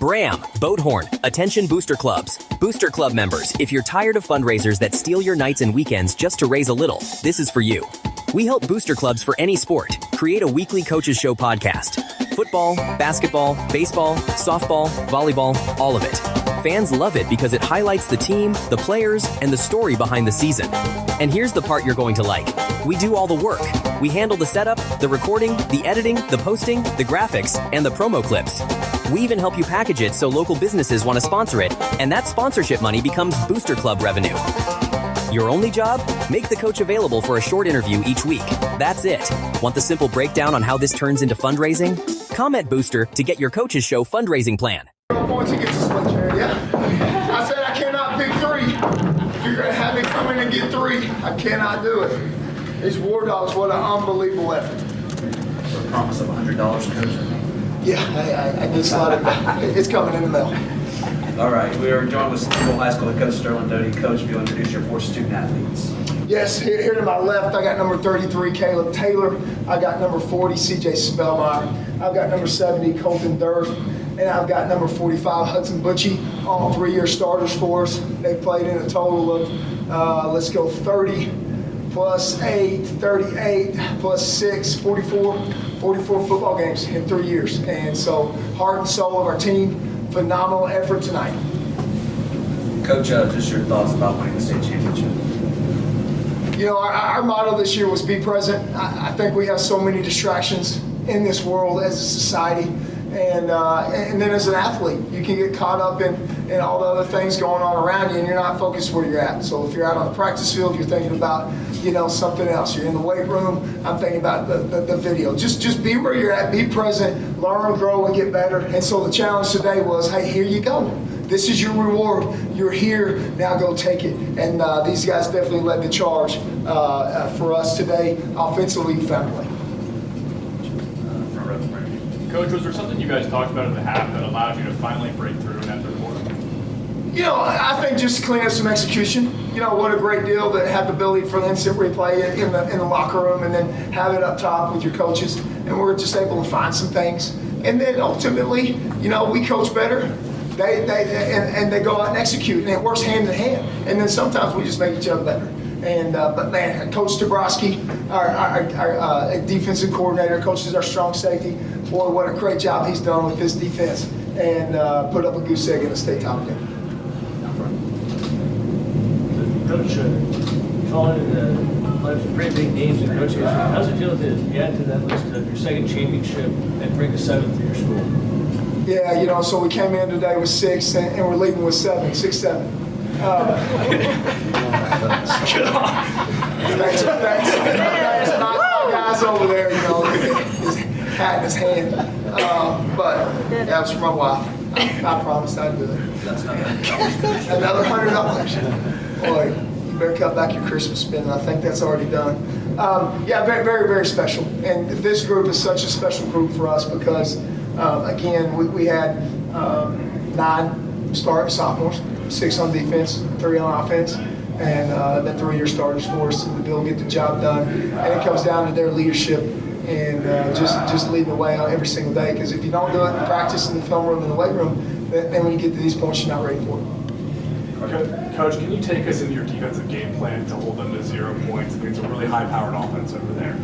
Bram! Boat horn. Attention booster clubs. Booster club members, if you're tired of fundraisers that steal your nights and weekends just to raise a little, this is for you. We help booster clubs for any sport. Create a weekly Coaches Show podcast. Football, basketball, baseball, softball, volleyball, all of it. Fans love it because it highlights the team, the players, and the story behind the season. And here's the part you're going to like. We do all the work. We handle the setup, the recording, the editing, the posting, the graphics, and the promo clips. We even help you package it so local businesses want to sponsor it, and that sponsorship money becomes Booster Club revenue. Your only job? Make the coach available for a short interview each week. That's it. Want the simple breakdown on how this turns into fundraising? Comment Booster to get your Coaches Show fundraising plan. Points he gets a split chair, yeah. I said I cannot pick three. If you're going to have me come in and get three, I cannot do it. These War Dogs, what an unbelievable effort. For a promise of $100, Coach. Yeah, I did slide it. It's coming in the mail. All right, we are joined with Stephenville High School Coach Sterling Doty. Coach, if you'll introduce your 4 student athletes. Yes, here to my left, I got number 33, Caleb Taylor. I got number 40, CJ Spellmeyer. I've got number 70, Colton Durf. And I've got number 45, Hudson Butchee, all 3-year starters for us. They played in a total of, 30 plus 8, 38 plus 6, 44 football games in 3 years. And so, heart and soul of our team, phenomenal effort tonight. Coach, just your thoughts about winning the state championship. You know, our motto this year was be present. I think we have so many distractions in this world as a society. And then as an athlete, you can get caught up in all the other things going on around you, and you're not focused where you're at. So if you're out on the practice field, you're thinking about, something else. You're in the weight room, I'm thinking about the video. Just be where you're at, be present, learn, grow, and get better. And so the challenge today was, hey, here you go. This is your reward. You're here, now go take it. And these guys definitely led the charge for us today, offensively, defensively. Coach, was there something you guys talked about in the half that allowed you to finally break through in that third quarter? I think just clean up some execution. What a great deal to have the ability for the instant replay in the locker room and then have it up top with your coaches. And we're just able to find some things. And then ultimately, we coach better. They go out and execute, and it works hand in hand. And then sometimes we just make each other better. And but man, Coach Dabrowski, our defensive coordinator, coaches our strong safety. Boy, what a great job he's done with this defense, and put up a goose egg in the state title game. Coach, calling some pretty big names in coaching. How does it feel to add to that list of your second championship and bring the 7th to your school? Yeah, so we came in today with 6, and we're leaving with 7, 6-7. Thanks. My guys over there, his hat in his hand. But that was for my wife. I promised I'd do it. Another $100. Boy, you better cut back your Christmas spending. I think that's already done. Very, very, very special. And this group is such a special group for us because, again, we had 9 starting sophomores, 6 on defense, 3 on offense, and the 3-year starters for us to be able to get the job done. And it comes down to their leadership and just leading the way on every single day. Because if you don't do it in practice, in the film room, in the weight room, then when you get to these points, you're not ready for it. Okay. Coach, can you take us into your defensive game plan to hold them to 0 points? I mean, it's a really high-powered offense over there.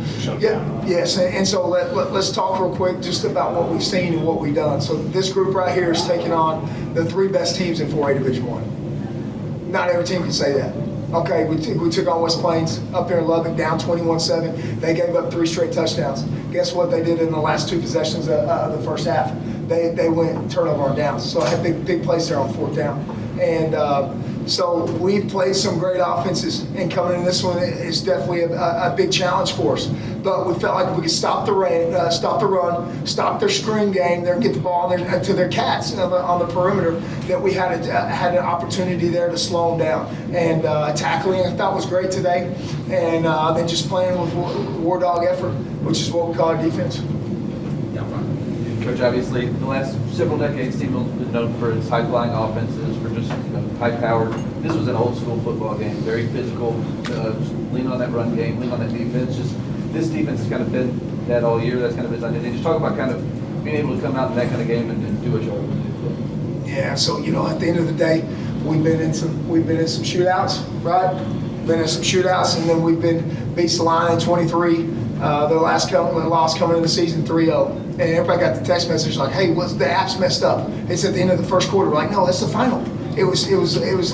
Yes, and so let's talk real quick just about what we've seen and what we've done. So this group right here is taking on the 3 best teams in 4A Division I. Not every team can say that. Okay, we took on West Plains up there in Lubbock, down 21-7. They gave up 3 straight touchdowns. Guess what they did in the last 2 possessions of the first half? They went turnover on downs. So I had big plays there on 4th down. And so we've played some great offenses, and coming in this one is definitely a big challenge for us. But we felt like if we could stop the run, stop their screen game, there, get the ball to their cats on the perimeter, that we had an opportunity there to slow them down. And tackling, I thought, was great today. And then just playing with war dog effort, which is what we call our defense. Coach, obviously, the last several decades, team has been known for its high-flying offenses, for just high-powered. This was an old-school football game, very physical. Just lean on that run game, lean on that defense. Just this defense has kind of been that all year. That's kind of its identity. Just talk about kind of being able to come out in that kind of game and do what you all want to do. Yeah, so at the end of the day, we've been in some shootouts, right? Been in some shootouts, and then we've been beat Salina in 23. Their loss coming in the season 3-0. And everybody got the text message like, "Hey, what's the app's messed up?" It's at the end of the first quarter. We're like, no, that's the final. It was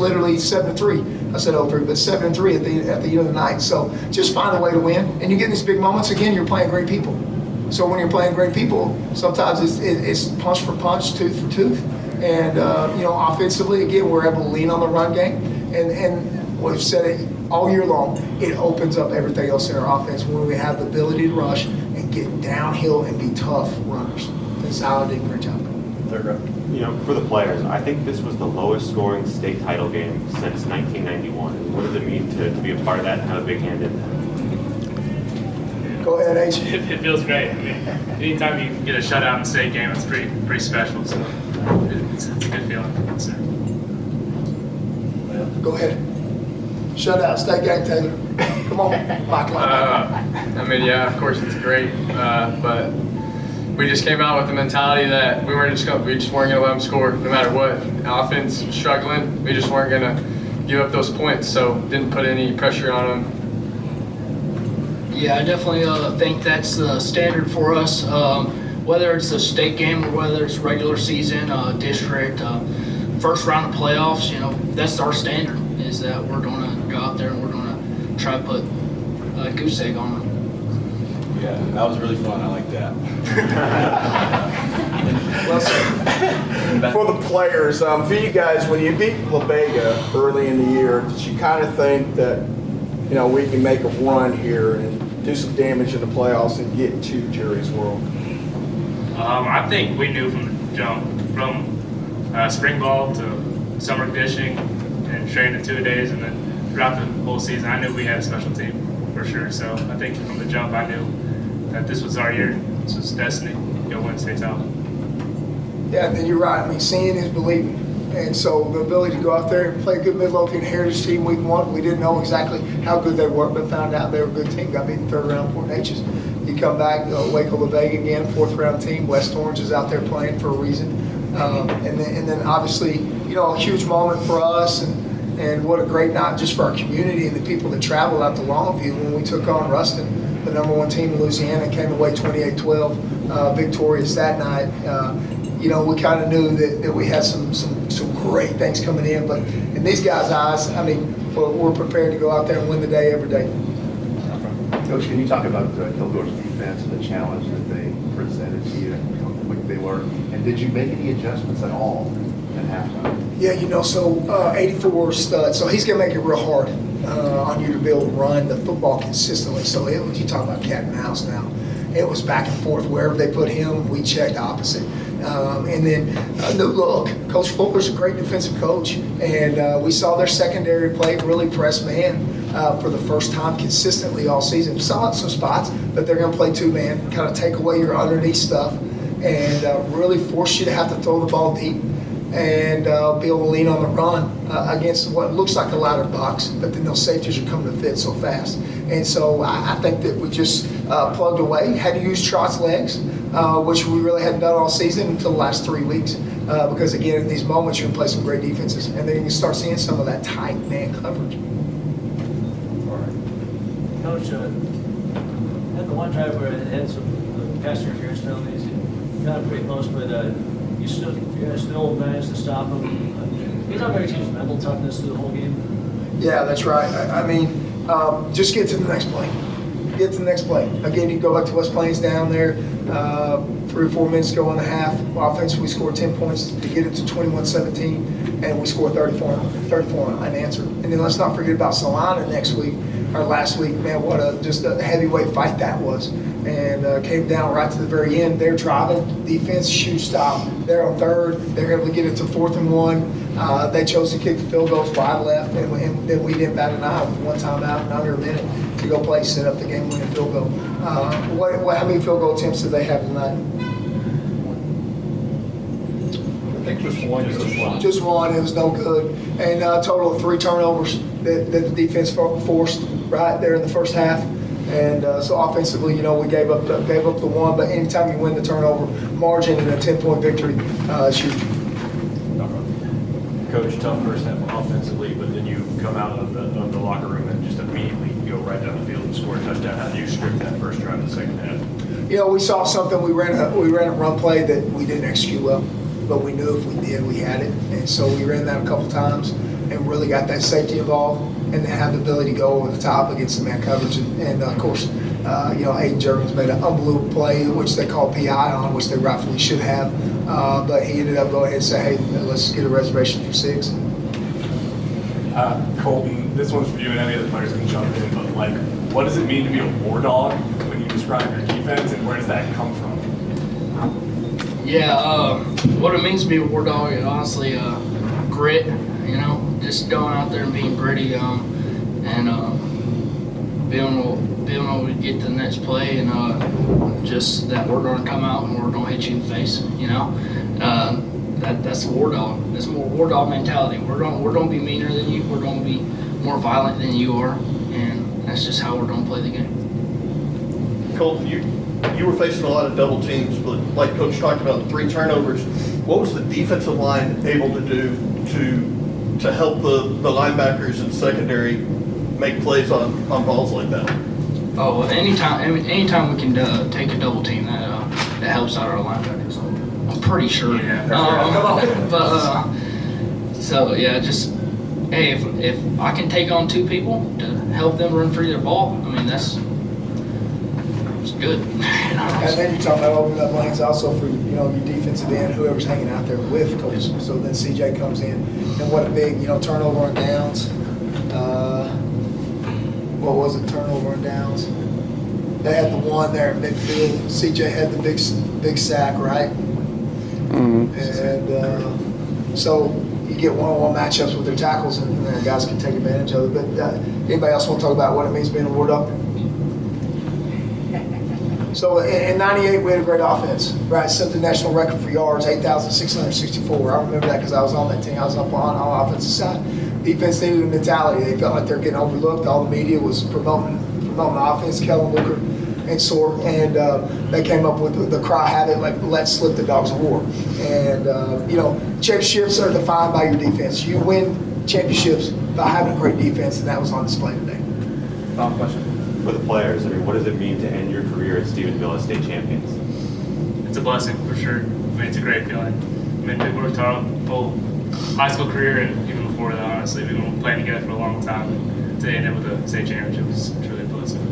literally 7-3. I said 0-3, but 7-3 at the end of the night. So just find a way to win, and you get these big moments. Again, you're playing great people. So when you're playing great people, sometimes it's punch for punch, tooth for tooth. And offensively, again, we're able to lean on the run game, and we've said it all year long. It opens up everything else in our offense when we have the ability to rush and get downhill and be tough runners. And Siler did a great job. For the players, I think this was the lowest scoring state title game since 1991. What does it mean to be a part of that and have a big hand in that? Go ahead, H. It feels great. I mean, anytime you can get a shutout in a state game, it's pretty special. So it's a good feeling. So. Go ahead. Shutout, state game, Taylor. Come on, Michael. Yeah, of course it's great, but we just came out with the mentality that we just weren't gonna let them score no matter what. Offense was struggling, we just weren't gonna give up those points, so didn't put any pressure on them. Yeah, I definitely think that's the standard for us. Whether it's a state game or whether it's regular season, district, first round of playoffs, that's our standard. Is that we're going to go out there and we're going to try to put a goose egg on them. Yeah, that was really fun. I like that. For the players, for you guys, when you beat La Vega early in the year, did you kind of think that, we can make a run here and do some damage in the playoffs and get to Jerry's World? I think we knew from the jump, from spring ball to summer conditioning and training 2 days, and then throughout the whole season, I knew we had a special team for sure. So I think from the jump, I knew that this was our year. This was destiny. Go win state title. Yeah, and you're right. I mean, seeing is believing. And so the ability to go out there and play a good Midlothian Heritage team week 1, we didn't know exactly how good they were, but found out they were a good team. Got beaten 3rd round Port Neches. You come back, Waco La Vega again, 4th round team. West Orange is out there playing for a reason. And then obviously, a huge moment for us, and what a great night just for our community and the people that traveled out to Longview when we took on Ruston, the #1 team in Louisiana, came away 28-12, victorious that night. We kind of knew that we had some great things coming in, but in these guys' eyes, I mean, we're prepared to go out there and win the day every day. Coach, can you talk about Kilgore's defense and the challenge that they presented to you, how quick they were, and did you make any adjustments at all at halftime? Yeah, 84 stud, so he's going to make it real hard on you to be able to run the football consistently. So you talk about cat and mouse now. It was back and forth. Wherever they put him, we checked opposite. And then new look. Coach Fulker's a great defensive coach, and we saw their secondary play really press man for the first time consistently all season. Saw it in some spots, but they're going to play 2-man, kind of take away your underneath stuff, and really force you to have to throw the ball deep and be able to lean on the run against what looks like a louder box, but then those safeties are coming to fit so fast. And so I think that we just plugged away, had to use Trot's legs, which we really hadn't done all season until the last 3 weeks. Because again, in these moments, you can play some great defenses, and then you can start seeing some of that tight man coverage. Coach, had the one drive where it had some pass interference penalties, got pretty close, but you guys still managed to stop them. Can you talk about your team's mental toughness through the whole game? Yeah, that's right. I mean, just get to the next play. Get to the next play. Again, you go back to West Plains down there, 3 or 4 minutes to go in the half. Offense, we scored 10 points to get it to 21-17, and we scored 34 unanswered. And then let's not forget about Salina last week. Man, what just a heavyweight fight that was. And came down right to the very end. They're driving, defense, shoe stop. They're on 3rd. They're able to get it to 4th and 1. They chose to kick the field goals wide left, and then we didn't bat an eye with 1 timeout in under a minute to go play, set up the game-winning field goal. How many field goal attempts did they have tonight? I think just one. Just one. It was no good. And a total of 3 turnovers that the defense forced right there in the first half. And so offensively, we gave up the 1, but anytime you win the turnover margin in a 10-point victory, it's huge. Coach, tough first half offensively, but then you come out of the locker room and just immediately go right down the field and score a touchdown. How do you script that first drive in the second half? We saw something. We ran a run play that we didn't execute well, but we knew if we did, we had it. And so we ran that a couple times and really got that safety involved, and then had the ability to go over the top against the man coverage. And of course, Aiden Jergens made an unbelievable play, which they called PI on, which they rightfully should have. But he ended up going ahead and saying, hey, let's get a reservation for 6. Colton, this one's for you, and any other players can jump in, but what does it mean to be a war dog when you describe your defense, and where does that come from? Yeah, what it means to be a war dog is honestly grit, just going out there and being gritty, and being able to get to the next play, and just that we're going to come out and we're going to hit you in the face, That's a war dog. That's more war dog mentality. We're going to be meaner than you. We're going to be more violent than you are, and that's just how we're going to play the game. Colton, you were facing a lot of double teams, but like Coach talked about, the 3 turnovers. What was the defensive line able to do to help the linebackers and secondary make plays on balls like that? Oh, well, anytime we can take a double team, that helps out our linebackers. I'm pretty sure. Just hey, if I can take on 2 people to help them run free their ball, that's good. And then you're talking about opening up lanes also for your defensive end, whoever's hanging out there with Coach. So then CJ comes in, and what a big turnover on downs. What was it? Turnover on downs. They had the one there in midfield. CJ had the big sack, right? Mm-hmm. And so you get one-on-one matchups with their tackles, and guys can take advantage of it. But anybody else want to talk about what it means being a war dog? So in '98, we had a great offense, right? Set the national record for yards, 8,664. I remember that because I was on that team. I was up on the offensive side. Defense needed a mentality. They felt like they're getting overlooked. All the media was promoting offense, Kellen Booker and Sort, and they came up with the cry habit, like let's slip the dogs of war. And championships are defined by your defense. You win championships by having a great defense, and that was on display today. Final question. For the players, what does it mean to end your career at Stephenville as state champions? It's a blessing for sure. It's a great feeling. We worked hard whole high school career, and even before that, honestly, we've been playing together for a long time. And to end it with a state championship is truly a blessing.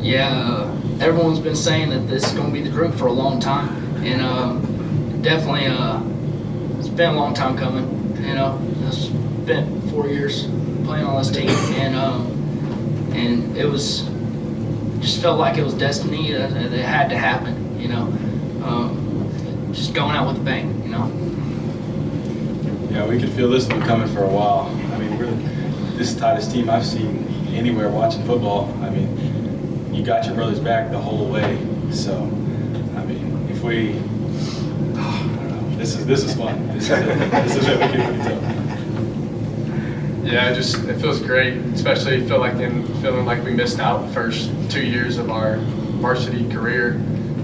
Yeah, everyone's been saying that this is going to be the group for a long time, and definitely it's been a long time coming. It's been 4 years playing on this team, and it was just felt like it was destiny. That it had to happen. Just going out with a bang. Yeah, we could feel this one coming for a while. We're this tightest team I've seen anywhere watching football. You got your brothers back the whole way. So, if we, I don't know, this is fun. This is it. We can tell. Yeah, it feels great, especially feeling like we missed out the first 2 years of our varsity career,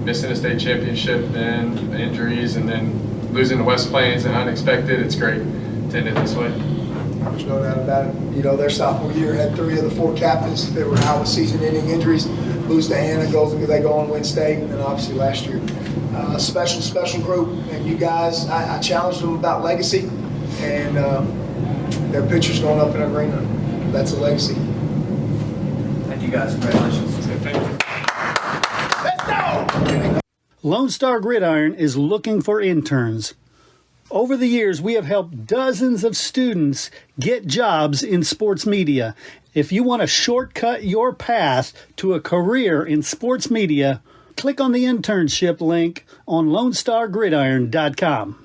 missing a state championship and injuries, and then losing to West Plains and unexpected. It's great to end it this way. There's no doubt about it. Their sophomore year had 3 of the 4 captains that were out with season-ending injuries. Lose to Anna, they go on win state, and then obviously last year. Special group, and you guys, I challenged them about legacy, and their picture's going up in an arena. That's a legacy. Thank you guys. Congratulations. Thank you. Let's go! Lone Star Gridiron is looking for interns. Over the years, we have helped dozens of students get jobs in sports media. If you want to shortcut your path to a career in sports media, click on the internship link on LoneStarGridiron.com.